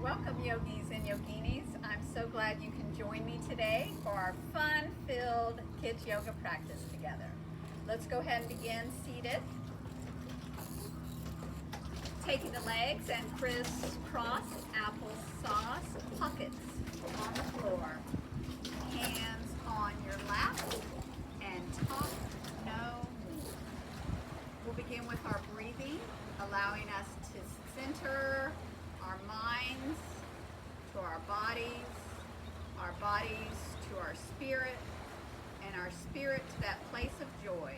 Welcome, yogis and yoginis. I'm so glad you can join me today for our fun-filled kids yoga practice together. Let's go ahead and begin seated. Taking the legs and crisscross applesauce pockets on the floor. Hands on your lap and talk no more. We'll begin with our breathing, allowing us to center our minds to our bodies to our spirit, and our spirit to that place of joy.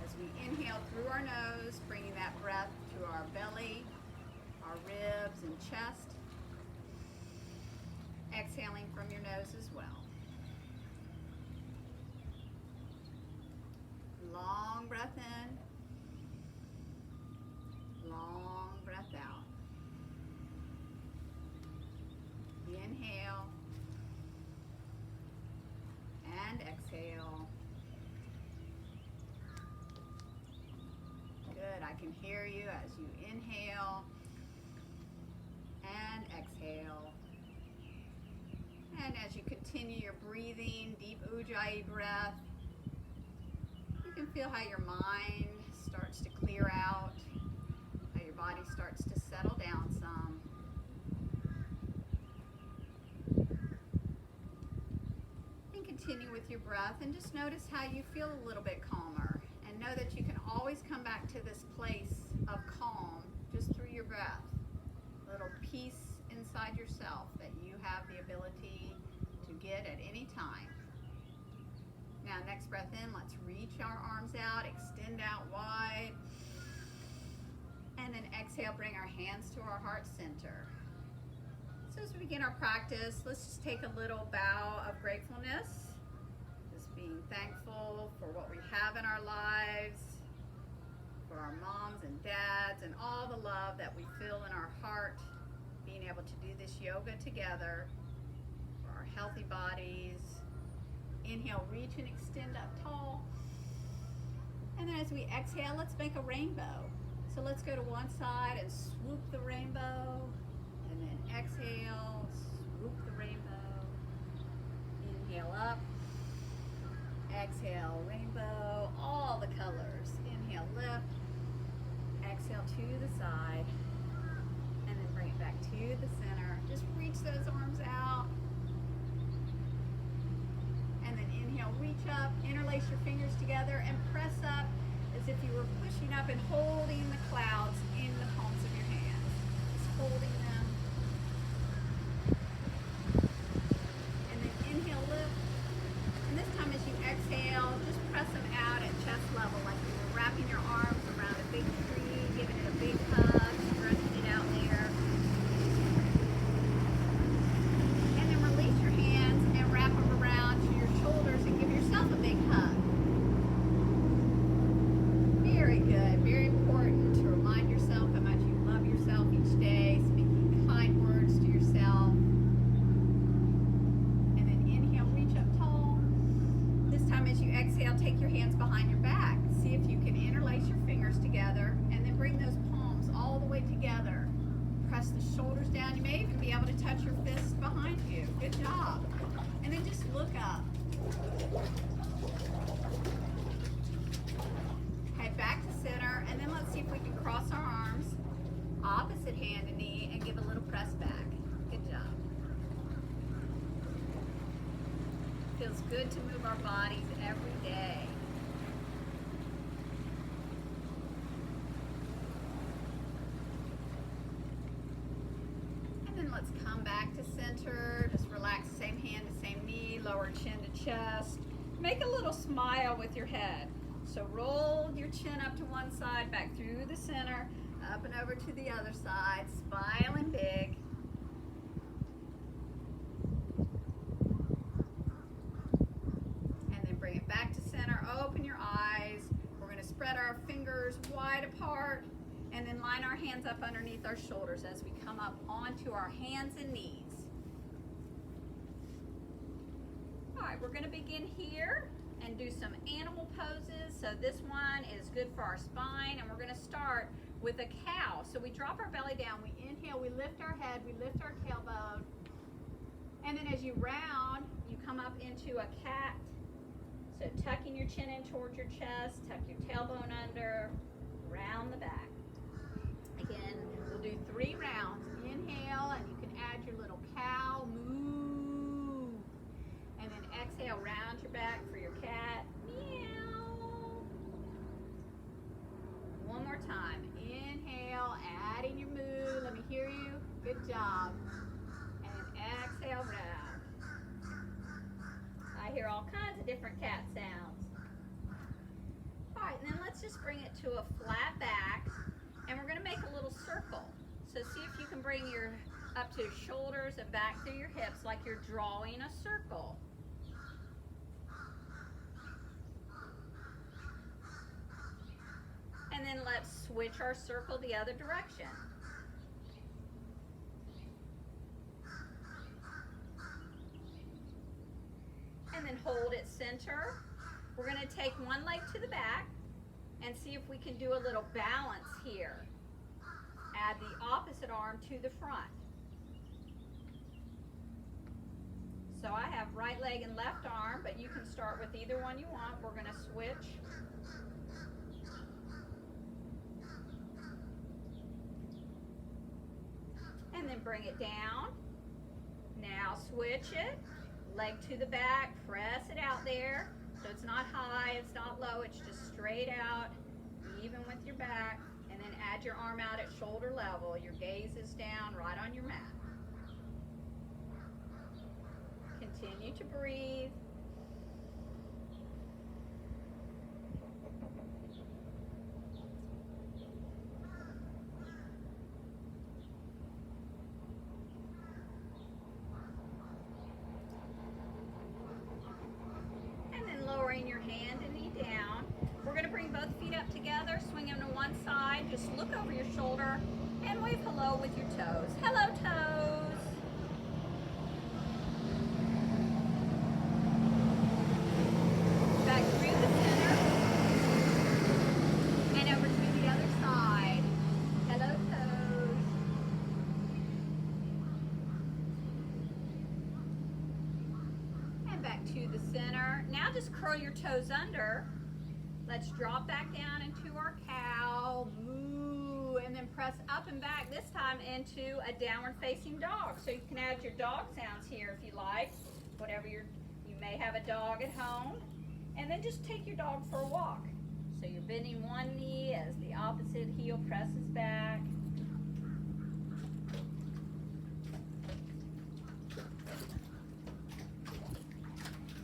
As we inhale through our nose, bringing that breath to our belly, our ribs and chest. Exhaling from your nose as well. Long breath in, long breath out. Inhale and exhale. Good, I can hear you as you inhale and exhale. And as you continue your breathing, deep Ujjayi breath, you can feel how your mind starts to clear out, how your body starts to settle down some. Continue with your breath and just notice how you feel a little bit calmer, and know that you can always come back to this place of calm just through your breath. A little peace inside yourself that you have the ability to get at any time. Now, next breath in, let's reach our arms out, extend out wide, and then exhale, bring our hands to our heart center. So as we begin our practice, let's just take a little bow of gratefulness. Just being thankful for what we have in our lives, for our moms and dads, and all the love that we feel in our heart, being able to do this yoga together, for our healthy bodies. Inhale, reach and extend up tall. And then as we exhale, let's make a rainbow. So let's go to one side and swoop the rainbow. And then exhale, swoop the rainbow. Inhale up. Exhale, rainbow, all the colors. Inhale, lift. Exhale to the side. And then bring it back to the center. Just reach those arms out. And then inhale, reach up, interlace your fingers together, and press up as if you were pushing up and holding the clouds in the palms of your hands. Just holding them. And then inhale, lift. And this time as you exhale, just press them out at chest level like you were wrapping your arms around a big tree, giving it a big hug, stretching it out there. And then release your hands and wrap them around to your shoulders and give yourself a big hug. Very good. Very important to remind yourself how much you love yourself each day, speaking kind words to yourself. And then inhale, reach up tall. This time as you exhale, take your hands behind your back. See if you can interlace your fingers together and then bring those palms all the way together. Press the shoulders down. You may even be able to touch your fists behind you. Good job. And then just look up. Head back to center, and then let's see if we can cross our arms, opposite hand and knee, and give a little press back. Good job. Feels good to move our bodies every day. And then let's come back to center. Just relax, same hand to same knee, lower chin to chest. Make a little smile with your head. So roll your chin up to one side, back through the center, up and over to the other side, smiling big. And then bring it back to center, open your eyes. We're gonna spread our fingers wide apart and then line our hands up underneath our shoulders as we come up onto our hands and knees. All right, we're gonna begin here and do some animal poses. So this one is good for our spine, and we're gonna start with a cow. So we drop our belly down, we inhale, we lift our head, we lift our tailbone, and then as you round, you come up into a cat. So tucking your chin in towards your chest, tuck your tailbone under, round the back. Again, we'll do 3 rounds. Inhale, and you can add your little cow, moo. And then exhale, round your back for your cat, meow. One more time. Inhale, adding your moo. Let me hear you. Good job. And exhale, round. I hear all kinds of different cat sounds. All right, and then let's just bring it to a flat back, and we're going to make a little circle. So see if you can bring your up to your shoulders and back through your hips like you're drawing a circle. And then let's switch our circle the other direction. And then hold it center. We're going to take one leg to the back and see if we can do a little balance here. Add the opposite arm to the front. So I have right leg and left arm, but you can start with either one you want. We're going to switch. And then bring it down. Now switch it. Leg to the back, press it out there. So it's not high, it's not low, it's just straight out, even with your back. And then add your arm out at shoulder level. Your gaze is down right on your mat. Continue to breathe. Your hand and knee down. We're going to bring both feet up together, swing them to one side, just look over your shoulder and wave hello with your toes. Hello, toes. Back through the center and over to the other side. Hello, toes. And back to the center. Now just curl your toes under. Let's drop back down into our cow, moo, and then press up and back, this time into a downward facing dog. So you can add your dog sounds here if you like, whatever you may have a dog at home. And then just take your dog for a walk. So you're bending one knee as the opposite heel presses back.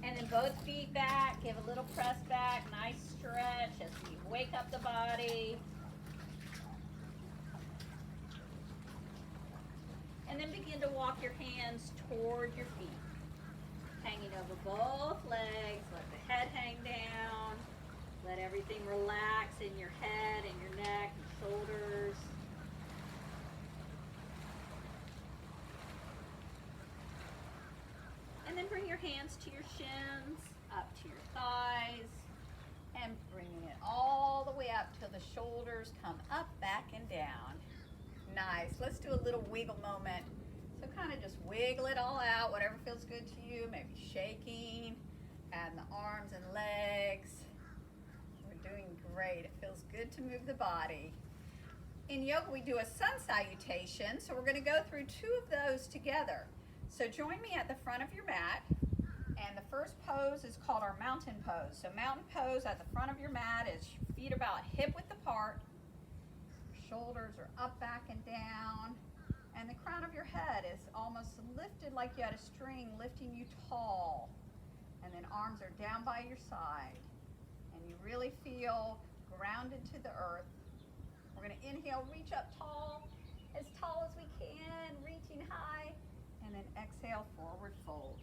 And then both feet back, give a little press back, nice stretch as we wake up the body. And then begin to walk your hands toward your feet. Hanging over both legs, let the head hang down. Let everything relax in your head and your neck and shoulders. And then bring your hands to your shins, up to your thighs, and bringing it all the way up till the shoulders come up, back, and down. Nice. Let's do a little wiggle moment. So kind of just wiggle it all out, whatever feels good to you, maybe shaking, add the arms and legs. We're doing great. It feels good to move the body. In yoga, we do a sun salutation, so we're going to go through 2 of those together. So join me at the front of your mat, and the first pose is called our mountain pose. So mountain pose at the front of your mat is feet about hip width apart, shoulders are up, back, and down, and the crown of your head is almost lifted like you had a string lifting you tall, and then arms are down by your side, and you really feel grounded to the earth. We're going to inhale, reach up tall as we can, reaching high. And then exhale, forward fold.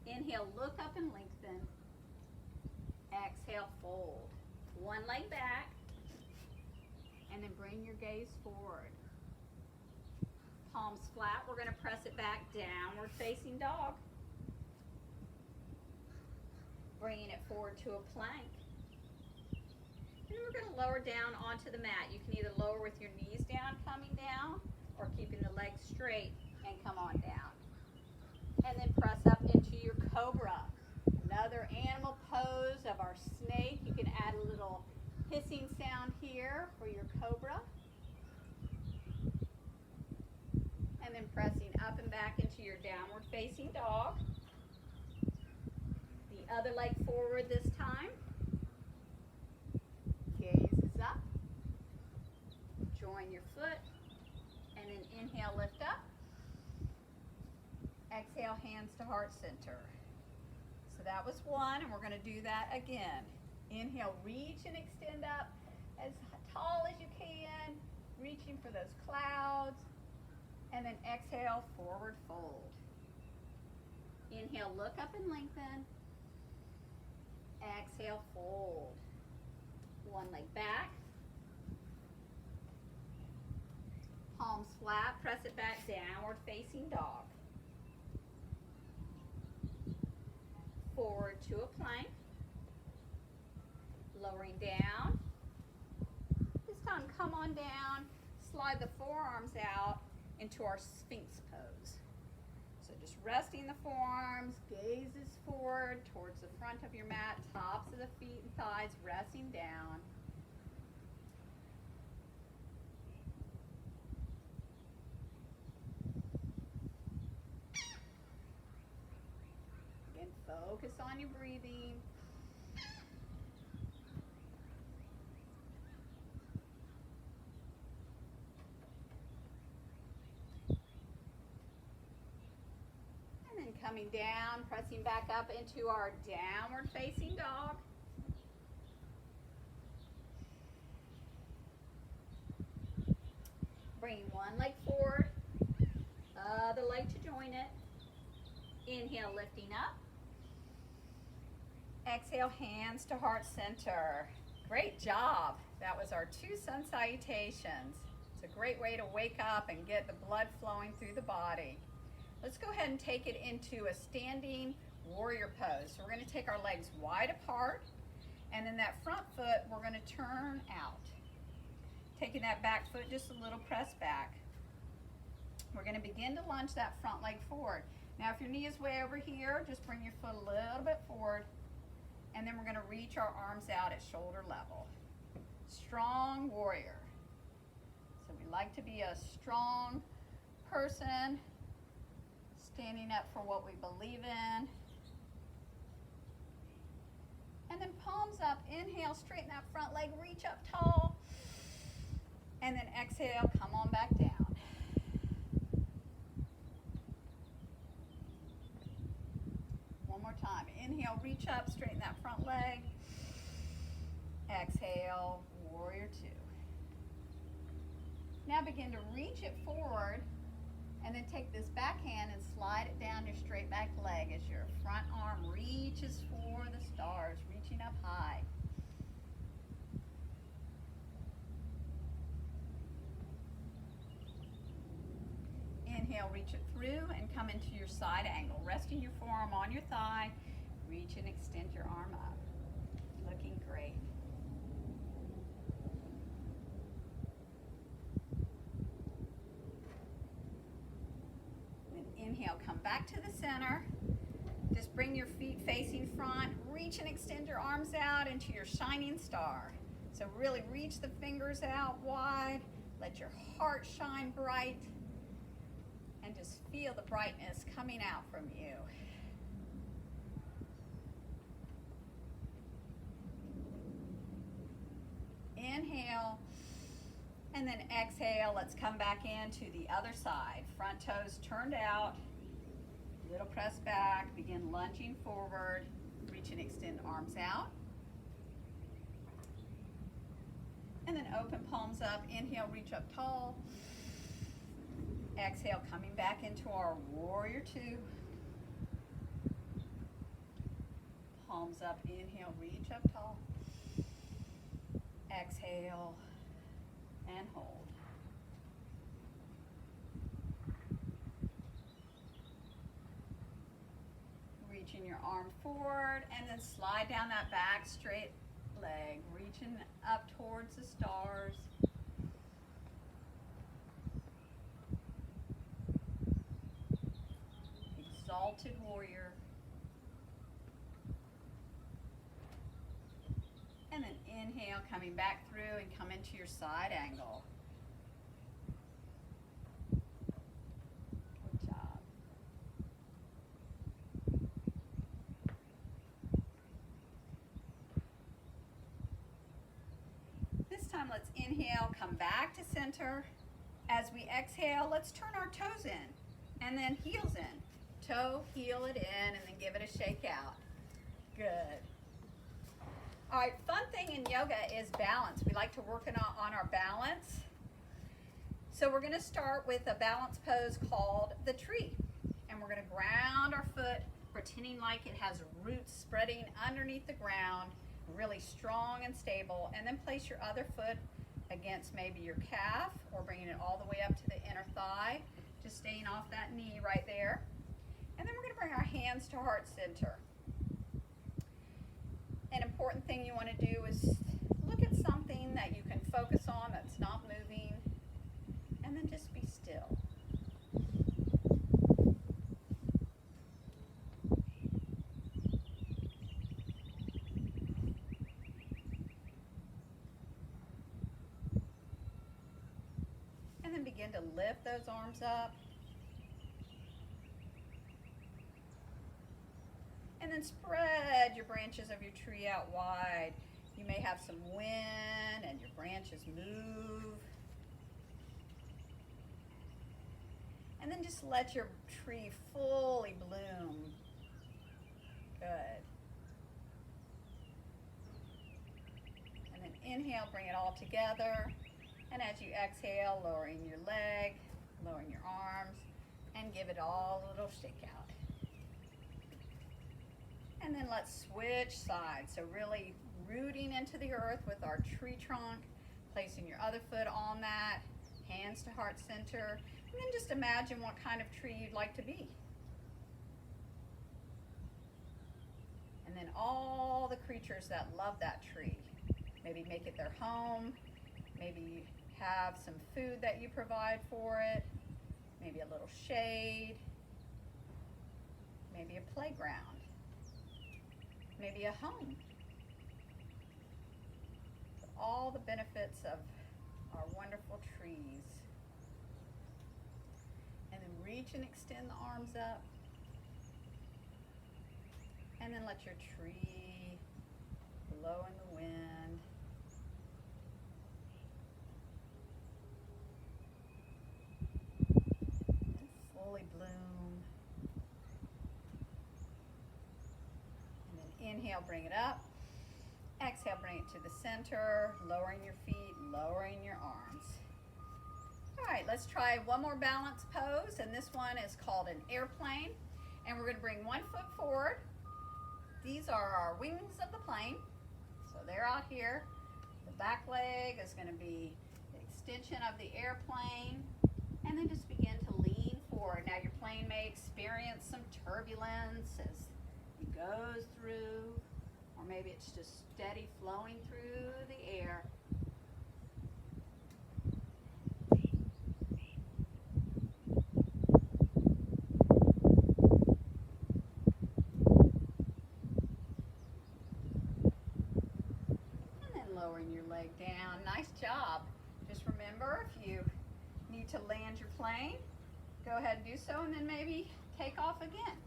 Inhale, look up and lengthen. Exhale, fold. One leg back. And then bring your gaze forward. Palms flat. We're going to press it back, downward facing dog. Bringing it forward to a plank. And we're going to lower down onto the mat. You can either lower with your knees down, coming down, or keeping the legs straight and come on down. And then press up into your cobra. Another animal pose of our snake. You can add a little hissing sound here for your cobra. And then pressing up and back into your downward facing dog. The other leg forward this time. Gaze is up. Join your foot. And then inhale, lift up. Exhale, hands to heart center. So that was one, and we're going to do that again. Inhale, reach and extend up as tall as you can, reaching for those clouds. And then exhale, forward fold. Inhale, look up and lengthen. Exhale, fold. One leg back. Palms flat, press it back, downward facing dog. Forward to a plank. Lowering down. This time, come on down. Slide the forearms out into our Sphinx pose. So just resting the forearms, gazes forward towards the front of your mat, tops of the feet and thighs, resting down. Again, focus on your breathing. Coming down, pressing back up into our downward facing dog. Bringing one leg forward, other leg to join it. Inhale, lifting up. Exhale, hands to heart center. Great job. That was our 2 sun salutations. It's a great way to wake up and get the blood flowing through the body. Let's go ahead and take it into a standing warrior pose. So we're going to take our legs wide apart, and then that front foot we're going to turn out. Taking that back foot just a little press back. We're going to begin to lunge that front leg forward. Now if your knee is way over here, just bring your foot a little bit forward, and then we're going to reach our arms out at shoulder level. Strong warrior. So we like to be a strong person, standing up for what we believe in. And then palms up, inhale, straighten that front leg, reach up tall. And then exhale, come on back down. One more time, inhale, reach up, straighten that front leg. Exhale, warrior 2. Now begin to reach it forward. And then take this back hand and slide it down your straight back leg as your front arm reaches for the stars, reaching up high. Inhale, reach it through and come into your side angle, resting your forearm on your thigh. Reach and extend your arm up. Looking great. Inhale, come back to the center. Just bring your feet facing front. Reach and extend your arms out into your shining star. So really reach the fingers out wide. Let your heart shine bright. And just feel the brightness coming out from you. Inhale. And then exhale, let's come back into the other side. Front toes turned out, little press back, begin lunging forward, reach and extend arms out. And then open palms up, inhale, reach up tall. Exhale, coming back into our warrior 2. Palms up, inhale, reach up tall. Exhale. And hold. Reaching your arm forward and then slide down that back straight leg, reaching up towards the stars. Exalted warrior. And then inhale, coming back through and come into your side angle. Good job. This time let's inhale, come back to center. As we exhale, let's turn our toes in and then heels in. Toe, heel it in, and then give it a shake out. Good. All right, fun thing in yoga is balance. We like to work on our balance. So we're going to start with a balance pose called the tree. And we're going to ground our foot, pretending like it has roots spreading underneath the ground, really strong and stable. And then place your other foot against maybe your calf or bringing it all the way up to the inner thigh, just staying off that knee right there. And then we're going to bring our hands to heart center. An important thing you want to do is look at something that you can focus on that's not moving, and then just be still. And then begin to lift those arms up. And then spread your branches of your tree out wide. You may have some wind and your branches move. And then just let your tree fully bloom. Good. And then inhale, bring it all together. And as you exhale, lowering your leg, lowering your arms, and give it all a little shake out. And then let's switch sides. So really rooting into the earth with our tree trunk, placing your other foot on that, hands to heart center, and then just imagine what kind of tree you'd like to be. And then all the creatures that love that tree, maybe make it their home, maybe have some food that you provide for it, maybe a little shade, maybe a playground. Maybe a home. All the benefits of our wonderful trees. And then reach and extend the arms up. And then let your tree blow in the wind. And fully bloom. Inhale, bring it up. Exhale, bring it to the center, lowering your feet, lowering your arms. All right, let's try one more balance pose, and this one is called an airplane. And we're going to bring one foot forward. These are our wings of the plane. So they're out here. The back leg is going to be the extension of the airplane. And then just begin to lean forward. Now your plane may experience some turbulence as it goes through, or maybe it's just steady flowing through the air. And then lowering your leg down. Nice job. Just remember, if you need to land your plane, go ahead and do so, and then maybe take off again.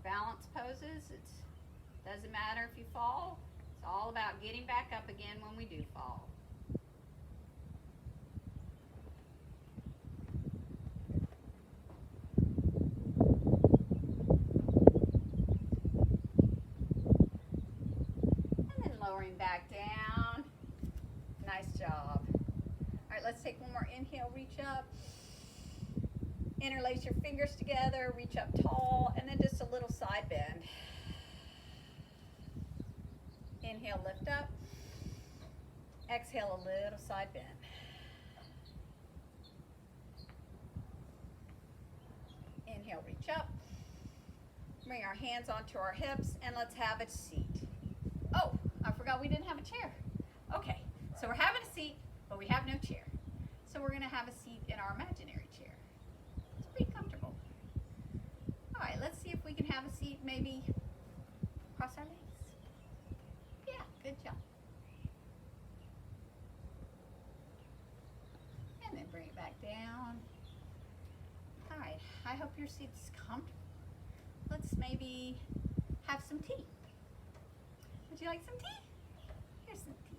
Balance poses, it doesn't matter if you fall. It's all about getting back up again when we do fall. And then lowering back down. Nice job. All right, let's take one more inhale, reach up. Interlace your fingers together, reach up tall, and then just a little side bend. Inhale, lift up. Exhale, a little side bend. Inhale, reach up. Bring our hands onto our hips and let's have a seat. Oh, I forgot we didn't have a chair. Okay, so we're having a seat, but we have no chair. So we're gonna have a seat in our imaginary chair. It's pretty comfortable. All right, let's see if we can have a seat maybe cross our legs. Yeah, good job. And then bring it back down. All right, I hope your seat's comfortable. Let's maybe have some tea. Would you like some tea? Here's some tea.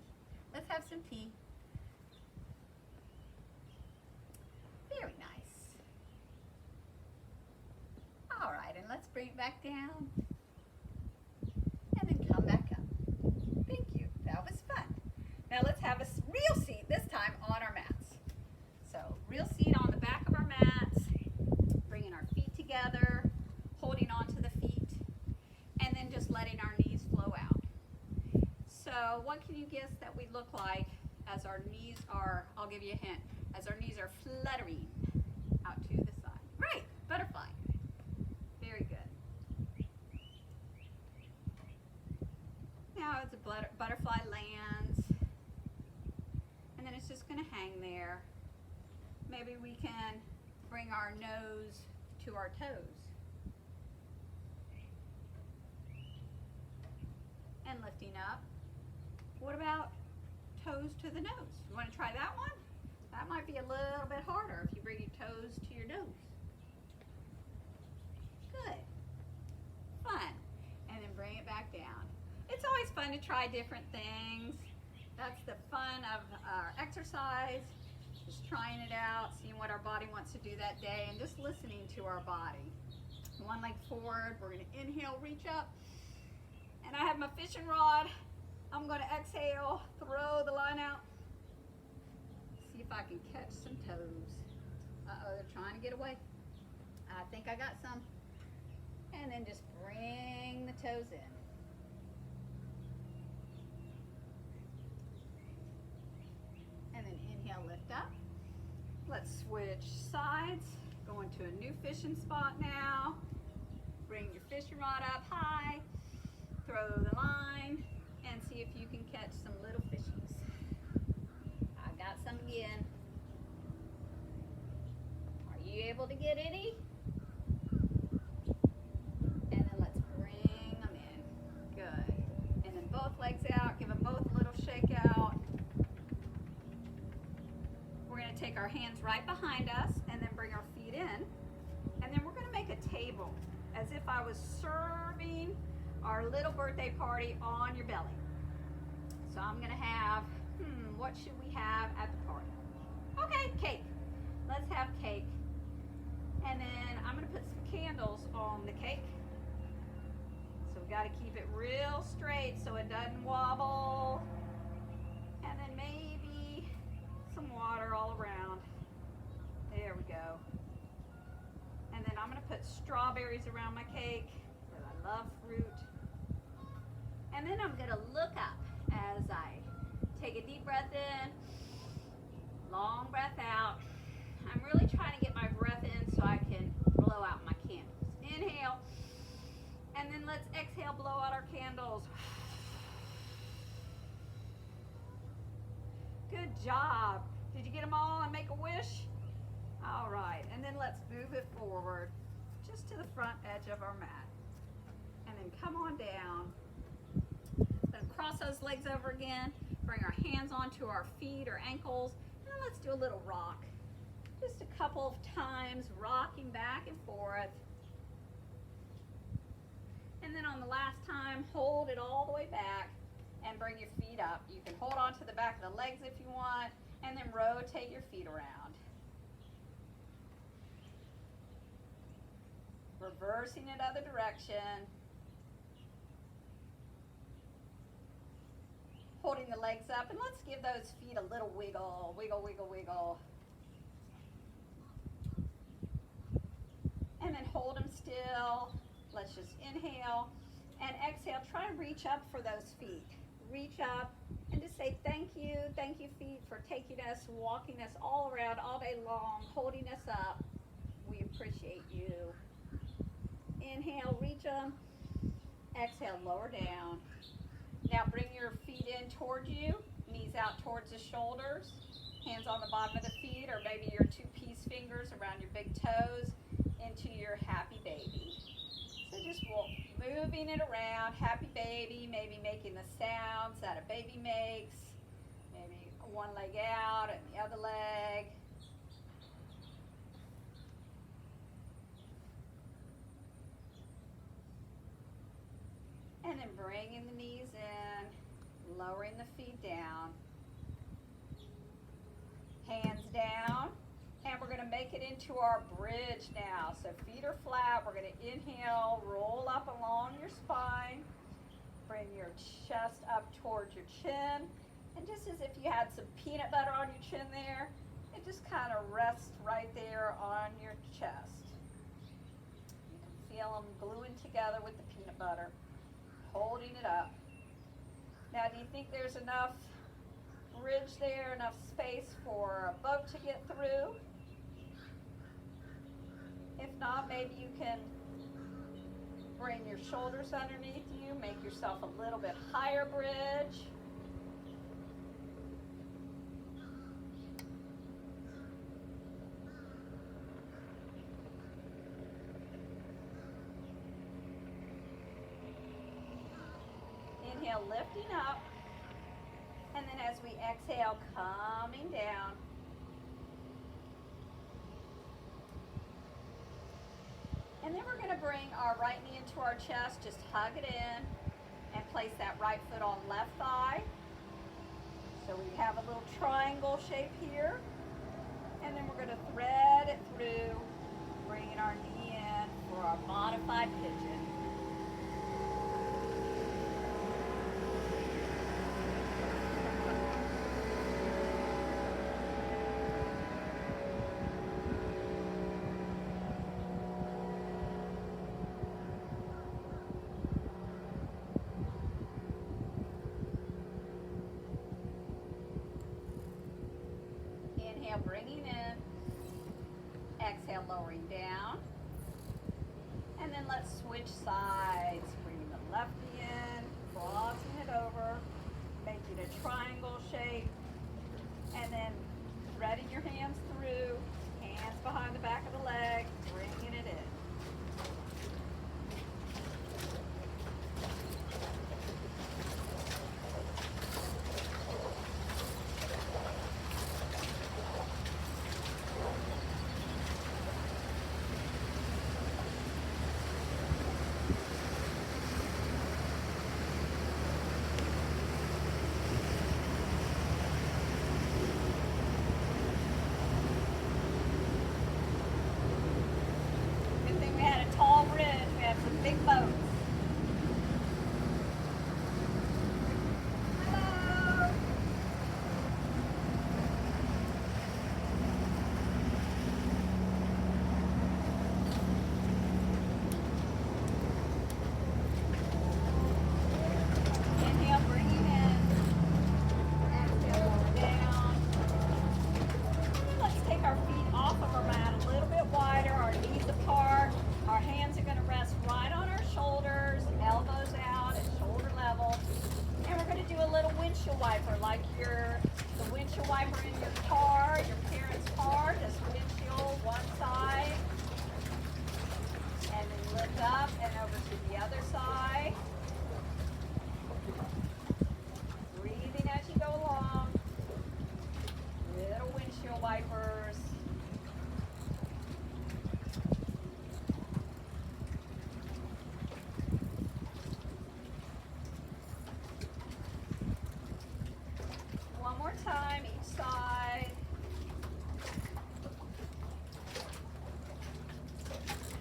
Let's have some tea. Very nice. All right, and let's bring it back down. And then come back up. Thank you. That was fun. Now let's have a real seat, this time on our mats. So, real seat on the back of our mats, bringing our feet together, holding onto the feet, and then just letting our knees flow out. So what can you guess that we look like as our knees are, I'll give you a hint, as our knees are fluttering out to the side. Right, butterfly. Very good. Now as a butterfly lands, and then it's just going to hang there. Maybe we can bring our nose to our toes. And lifting up. What about toes to the nose? You want to try that one? That might be a little bit harder if you bring your toes to your nose. Good. Fun. And then bring it back down. It's always fun to try different things. That's the fun of our exercise. Just trying it out, seeing what our body wants to do that day, and just listening to our body. One leg forward. We're going to inhale, reach up. And I have my fishing rod. I'm going to exhale, throw the line out. See if I can catch some toes. Uh-oh, they're trying to get away. I think I got some. And then just bring the toes in. And then inhale, lift up. Let's switch sides. Going to a new fishing spot now. Bring your fishing rod up high. Throw the line and see if you can catch some little fishies. I got some again. Are you able to get any? And then let's bring them in. Good. And then both legs out. Give them both a little shake out. We're going to take our hands right behind us and then bring our feet in. And then we're going to make a table as if I was serving our little birthday party on your belly. So I'm gonna have, what should we have at the party? Okay, cake. Let's have cake. And then I'm gonna put some candles on the cake. So we gotta keep it real straight so it doesn't wobble. And then maybe some water all around. There we go. And then I'm gonna put strawberries around my cake, because I love fruit. And then I'm gonna look up as I take a deep breath in, long breath out. I'm really trying to get my breath in so I can blow out my candles. Inhale, and then let's exhale, blow out our candles. Good job. Did you get them all and make a wish? All right, and then let's move it forward just to the front edge of our mat. And then come on down. Then cross those legs over again. Bring our hands onto our feet or ankles. And let's do a little rock. Just a couple of times, rocking back and forth. And then on the last time, hold it all the way back and bring your feet up. You can hold on to the back of the legs if you want, and then rotate your feet around. Reversing it other direction. Holding the legs up, and let's give those feet a little wiggle. Wiggle, wiggle, wiggle. And then hold them still. Let's just inhale and exhale. Try to reach up for those feet. Reach up and just say thank you feet, for taking us, walking us all around all day long, holding us up. We appreciate you. Inhale, reach them. Exhale, lower down. Now bring your feet in towards you, knees out towards the shoulders, hands on the bottom of the feet, or maybe your two peace fingers around your big toes into your happy baby. So just moving it around, happy baby, maybe making the sounds that a baby makes, maybe one leg out and the other leg. And then bringing the knees in, lowering the feet down, hands down, and we're going to make it into our bridge now. So feet are flat, we're going to inhale, roll up along your spine, bring your chest up towards your chin, and just as if you had some peanut butter on your chin there, it just kind of rests right there on your chest. You can feel them gluing together with the peanut butter, holding it up. Now, do you think there's enough bridge there, enough space for a boat to get through? If not, maybe you can bring your shoulders underneath you, make yourself a little bit higher bridge. Inhale, lifting up, and then as we exhale, coming down. And then we're going to bring our right knee into our chest, just hug it in, and place that right foot on left thigh. So we have a little triangle shape here, and then we're going to thread it through, bringing our knee in for our modified pigeon. Inhale, bringing in. Exhale, lowering down. And then let's switch sides. Bringing the left knee in, crossing it over, making a triangle shape. And then threading your hands through, hands behind the back of the leg, bringing it in. Big boats. Hello. Inhale, bringing in. Exhale, lower down. Let's take our feet off of our mat a little bit wider, our knees apart. Our hands are going to rest right on our shoulders, elbows out at shoulder level. And we're going to do a little windshield wiper, like the windshield wiper in your car, your parents' car, just windshield one side. And then lift up and over to the other side. Breathing as you go along. Little windshield wipers. Time each side.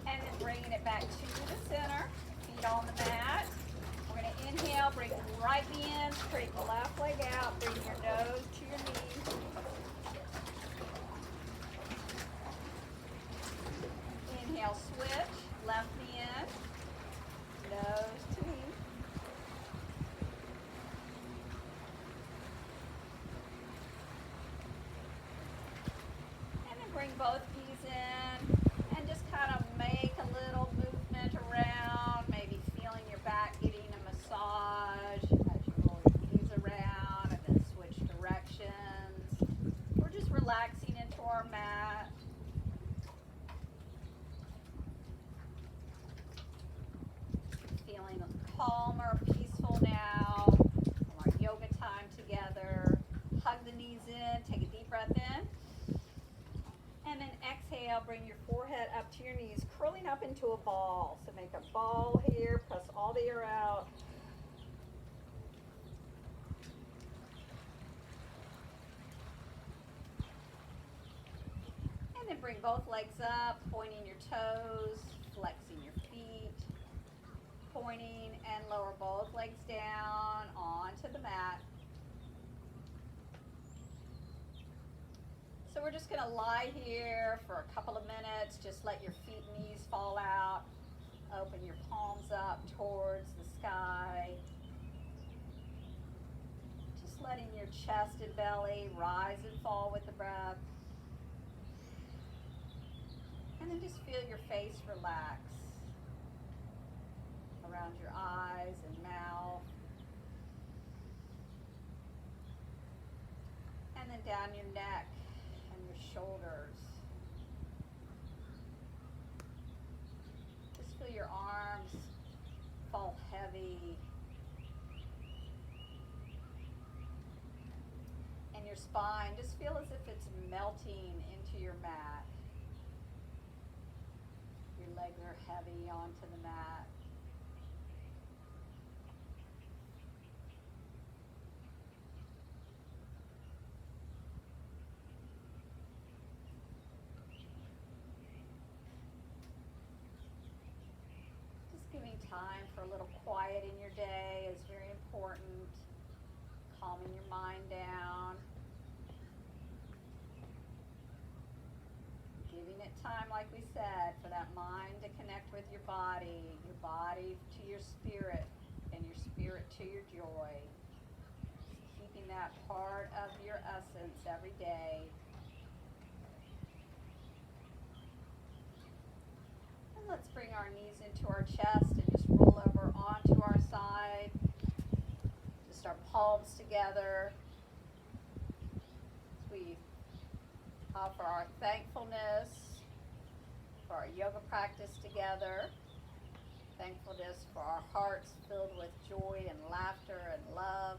And then bringing it back to the center, feet on the mat. We're going to inhale, bring the right knee in, straighten the left leg out, bring your nose to your knee. Inhale, switch, left knee in, nose to knee. Bring both knees in and just kind of make a little movement around. relaxing into our mat. Feeling calmer, peaceful now from our yoga time together. Hug the knees in, take a deep breath in. And then exhale, bring your forehead up to your knees, curling up into a ball. So make a ball here, press all the air out. And then bring both legs up, pointing your toes, flexing your feet, pointing and lower both legs down onto the mat. So we're just going to lie here for a couple of minutes. Just let your feet and knees fall out. Open your palms up towards the sky. Just letting your chest and belly rise and fall with the breath. And then just feel your face relax around your eyes and mouth. And then down your neck and your shoulders. Just feel your arms fall heavy. And your spine, just feel as if it's melting into your mat. Your legs are heavy onto the mat. Just giving time for a little quiet in your day is very important. Calming your mind down. Giving it time, like we said, for that mind to connect with your body to your spirit, and your spirit to your joy. Just keeping that part of your essence every day. And let's bring our knees into our chest and just roll over onto our side. Just our palms together. We offer our thankfulness for our yoga practice together. Thankfulness for our hearts filled with joy and laughter and love.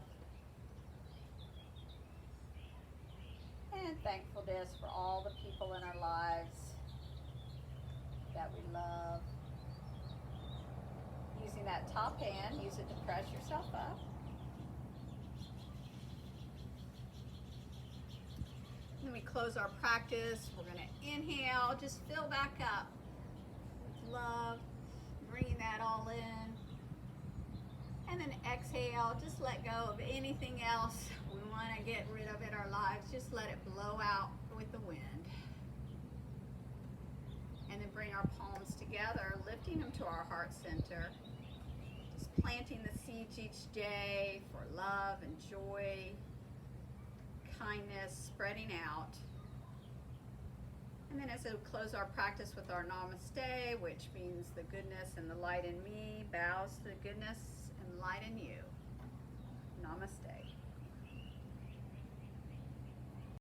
And thankfulness for all the people in our lives that we love. Using that top hand, use it to press yourself up. Then we close our practice. We're going to inhale, just fill back up with love, bringing that all in. And then exhale, just let go of anything else we want to get rid of in our lives. Just let it blow out with the wind. And then bring our palms together, lifting them to our heart center. Just planting the seeds each day for love and joy, kindness spreading out. And then as we close our practice with our namaste, which means the goodness and the light in me bows to the goodness and light in you. Namaste.